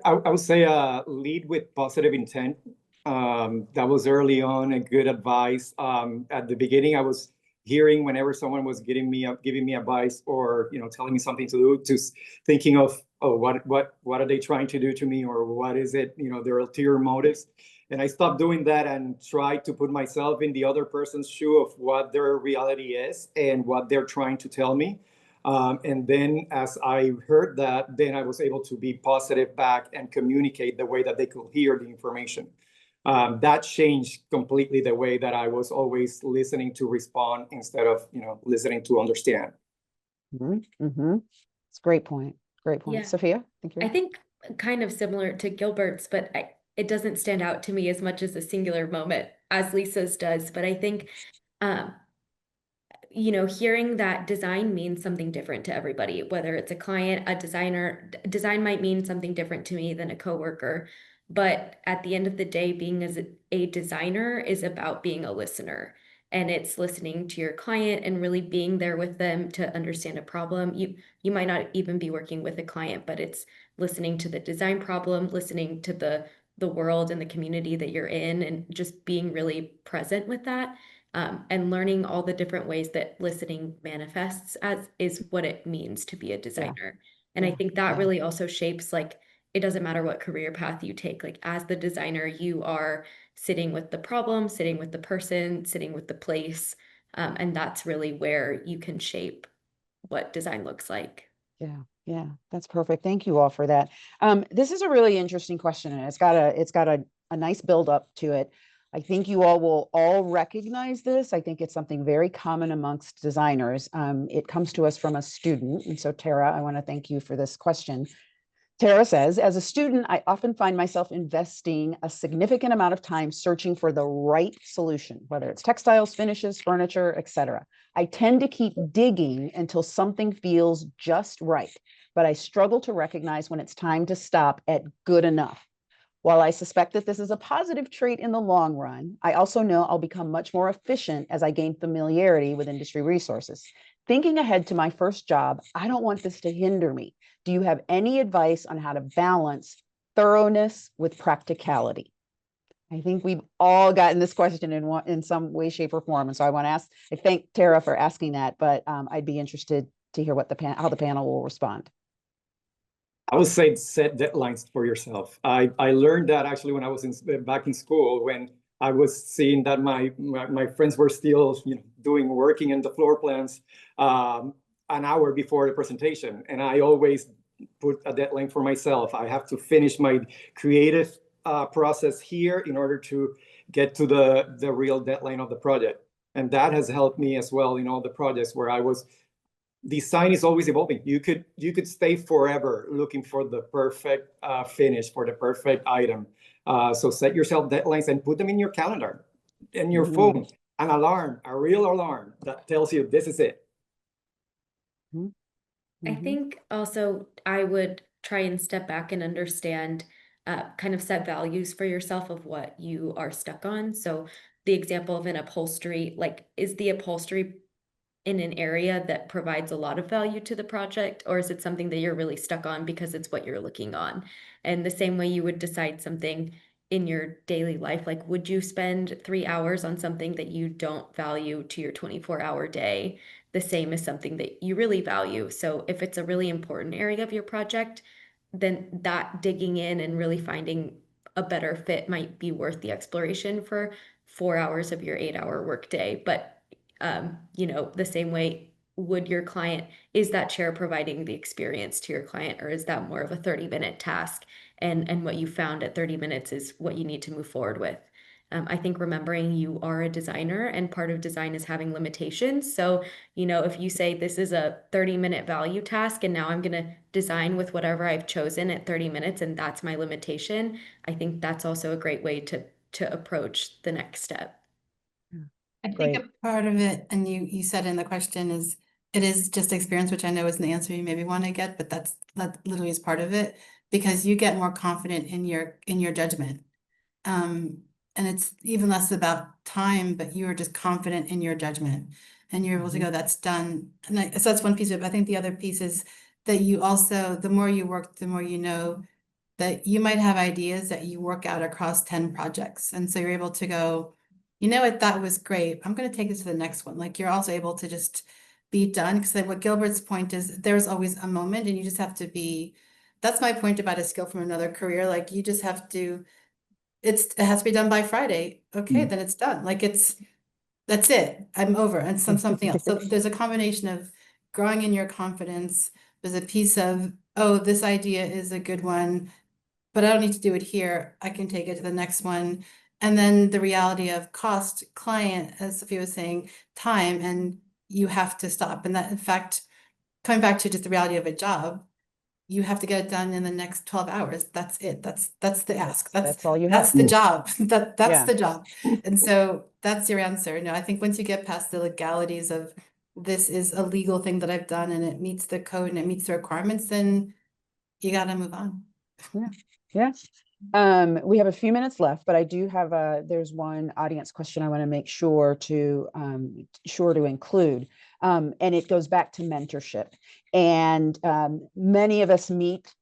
lead with positive intent. That was early on a good advice. At the beginning, I was hearing whenever someone was giving me advice or telling me something to do, just thinking of, oh, what are they trying to do to me, or what is it, their ulterior motives. And I stopped doing that and tried to put myself in the other person's shoe of what their reality is and what they're trying to tell me. And then as I heard that, then I was able to be positive back and communicate the way that they could hear the information. That changed completely the way that I was always listening to respond instead of, listening to understand. It's a great point. Great point. Yeah. Sophia, thank you. I think kind of similar to Gilbert's, but it doesn't stand out to me as much as a singular moment as Lisa's does. But I think, hearing that design means something different to everybody, whether it's a client, a designer. Design might mean something different to me than a coworker. But at the end of the day, being as a designer is about being a listener. And it's listening to your client and really being there with them to understand a problem. You might not even be working with a client, but it's listening to the design problem, listening to the world and the community that you're in, and just being really present with that. And learning all the different ways that listening manifests as is what it means to be a designer. And I Yeah. think that Yeah. really also shapes, like, it doesn't matter what career path you take, like as the designer, you are sitting with the problem, sitting with the person, sitting with the place. And that's really where you can shape what design looks like. Yeah, that's perfect. Thank you all for that. This is a really interesting question, and it's got a nice build up to it. I think you all will all recognize this. I think it's something very common amongst designers. It comes to us from a student. And so Tara, I want to thank you for this question. Tara says, as a student, I often find myself investing a significant amount of time searching for the right solution, whether it's textiles, finishes, furniture, etc. I tend to keep digging until something feels just right, but I struggle to recognize when it's time to stop at good enough. While I suspect that this is a positive trait in the long run, I also know I'll become much more efficient as I gain familiarity with industry resources. Thinking ahead to my first job, I don't want this to hinder me. Do you have any advice on how to balance thoroughness with practicality? I think we've all gotten this question in some way, shape, or form. And so I thank Tara for asking that, but I'd be interested to hear how the panel will respond. I would say set deadlines for yourself. I learned that actually when I was back in school, when I was seeing that my friends were still working in the floor plans an hour before the presentation, and I always put a deadline for myself. I have to finish my creative process here in order to get to the real deadline of the project, and that has helped me as well in all the projects where I was. Design is always evolving. You could stay forever looking for the perfect finish, for the perfect item. So set yourself deadlines and put them in your calendar, in your phone, an alarm, a real alarm that tells you this is it. I think also I would try and step back and understand, kind of set values for yourself of what you are stuck on. So the example of an upholstery, like, is the upholstery in an area that provides a lot of value to the project, or is it something that you're really stuck on because it's what you're looking on? And the same way you would decide something in your daily life, like, would you spend 3 hours on something that you don't value to your 24-hour day, the same as something that you really value? So if it's a really important area of your project, then that digging in and really finding a better fit might be worth the exploration for 4 hours of your 8-hour workday. But the same way, would your client, is that chair providing the experience to your client, or is that more of a 30-minute task? And what you found at 30 minutes is what you need to move forward with. I think remembering you are a designer and part of design is having limitations. So, if you say this is a 30-minute value task and now I'm going to design with whatever I've chosen at 30 minutes and that's my limitation, I think that's also a great way to approach the next step. I think Great. a part of it, and you said in the question, is it is just experience, which I know isn't the answer you maybe want to get, but that literally is part of it, because you get more confident in your judgment. And it's even less about time, but you are just confident in your judgment, and you're able to go, that's done. And so that's one piece of it. I think the other piece is that you also, the more you work, the more you know that you might have ideas that you work out across 10 projects. And so you're able to go, you know what, that was great. I'm going to take this to the next one. Like, you're also able to just be done. Because what Gilbert's point is, there's always a moment, and you just have to be, that's my point about a skill from another career. Like, you just have to, it has to be done by Friday. Okay, then it's done. Like, that's it. I'm over. And something else. So there's a combination of growing in your confidence. There's a piece of, oh, this idea is a good one, but I don't need to do it here. I can take it to the next one. And then the reality of cost, client, as Sophia was saying, time, and you have to stop. And that, in fact, coming back to just the reality of a job, you have to get it done in the next 12 hours. That's it. That's the ask. That's all you That's have. the job. That's Yeah. the job. And so that's your answer. No, I think once you get past the legalities of, this is a legal thing that I've done and it meets the code and it meets the requirements, then you got to move on. Yeah. We have a few minutes left, but I do have there's one audience question I want to make sure to include. And it goes back to mentorship. And many of us meet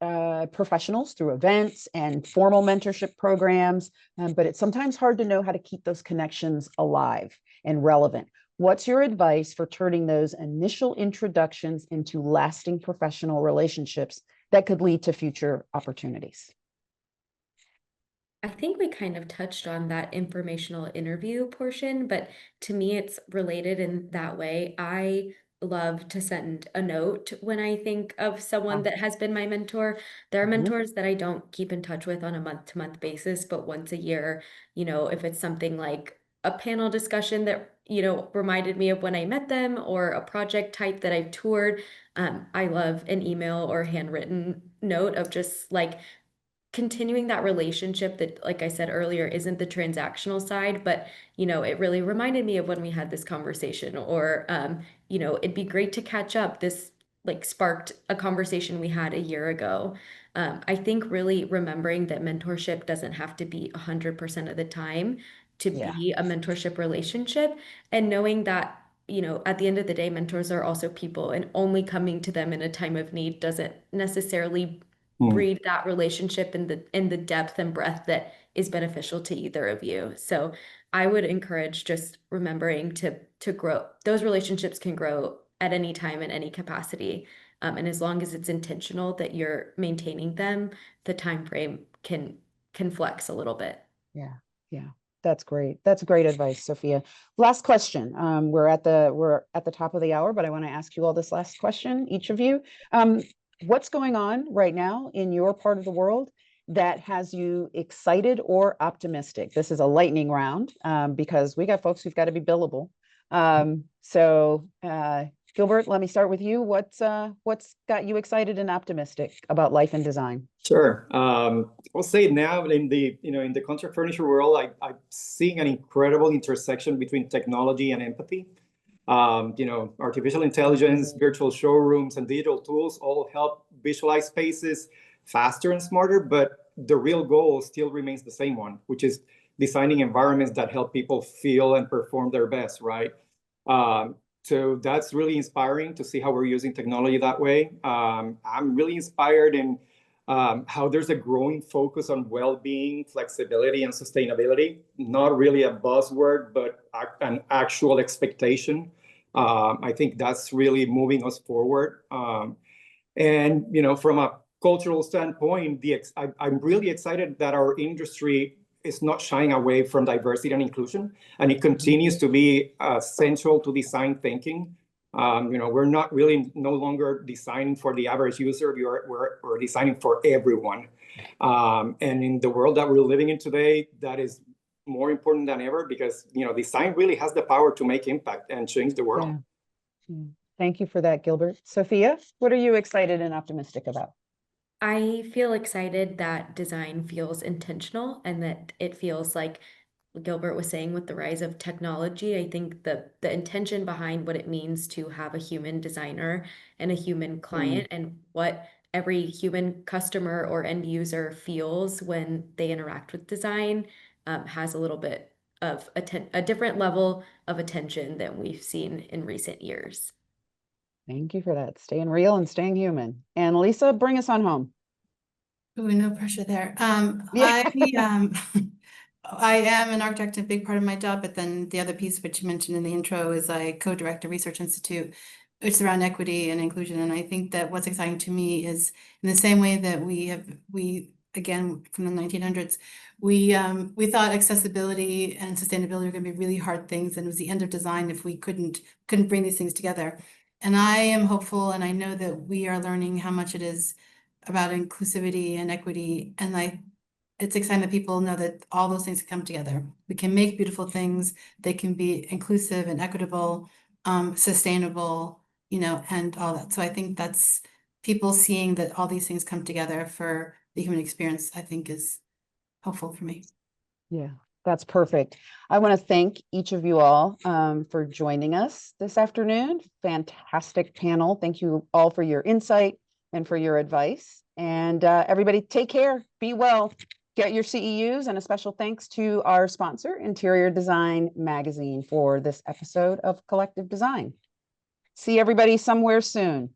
professionals through events and formal mentorship programs, but it's sometimes hard to know how to keep those connections alive and relevant. What's your advice for turning those initial introductions into lasting professional relationships that could lead to future opportunities? I think we kind of touched on that informational interview portion, but to me, it's related in that way. I love to send a note when I think of someone that has been my mentor. There are mentors that I don't keep in touch with on a month-to-month basis, but once a year, if it's something like a panel discussion that, reminded me of when I met them, or a project type that I've toured, I love an email or handwritten note of just like continuing that relationship that, like I said earlier, isn't the transactional side, but it really reminded me of when we had this conversation, or it'd be great to catch up. This like sparked a conversation we had a year ago. I think really remembering that mentorship doesn't have to be 100% of the time to be a mentorship relationship, and knowing that at the end of the day, mentors are also people, and only coming to them in a time of need doesn't necessarily breed that relationship in the depth and breadth that is beneficial to either of you. So I would encourage just remembering to grow. Those relationships can grow at any time in any capacity. And as long as it's intentional that you're maintaining them, the time frame can flex a little bit. Yeah. That's great. That's great advice, Sophia. Last question. We're at the top of the hour, but I want to ask you all this last question, each of you. What's going on right now in your part of the world that has you excited or optimistic? This is a lightning round because we got folks who've got to be billable. So Gilbert, let me start with you. What's got you excited and optimistic about life and design? Sure. I'll say now in the contract furniture world, I'm seeing an incredible intersection between technology and empathy. Artificial intelligence, virtual showrooms, and digital tools all help visualize spaces faster and smarter, but the real goal still remains the same one, which is designing environments that help people feel and perform their best, right? So that's really inspiring to see how we're using technology that way. I'm really inspired in how there's a growing focus on well-being, flexibility, and sustainability. Not really a buzzword, but an actual expectation. I think that's really moving us forward. And from a cultural standpoint, I'm really excited that our industry is not shying away from diversity and inclusion, and it continues to be central to design thinking. We're not really no longer designing for the average user. We're designing for everyone. And in the world that we're living in today, that is more important than ever, because design really has the power to make impact and change the world. Yeah. Thank you for that, Gilbert. Sophia, what are you excited and optimistic about? I feel excited that design feels intentional and that it feels like Gilbert was saying with the rise of technology. I think the intention behind what it means to have a human designer and a human client and what every human customer or end user feels when they interact with design has a little bit of a different level of attention than we've seen in recent years. Thank you for that. Staying real and staying human. And Lisa, bring us on home. Ooh, no pressure there. Yeah. I am an architect, a big part of my job, but then the other piece, which you mentioned in the intro, is I co-direct a research institute. It's around equity and inclusion. And I think that what's exciting to me is in the same way that we again, from the 1900s, we thought accessibility and sustainability were going to be really hard things, and it was the end of design if we couldn't bring these things together. And I am hopeful, and I know that we are learning how much it is about inclusivity and equity. And it's exciting that people know that all those things come together. We can make beautiful things. They can be inclusive and equitable, sustainable, and all that. So I think that's people seeing that all these things come together for the human experience, I think is helpful for me. Yeah, that's perfect. I want to thank each of you all for joining us this afternoon. Fantastic panel. Thank you all for your insight and for your advice. And everybody take care, be well, get your CEUs, and a special thanks to our sponsor, Interior Design Magazine, for this episode of Collective Design. See everybody somewhere soon.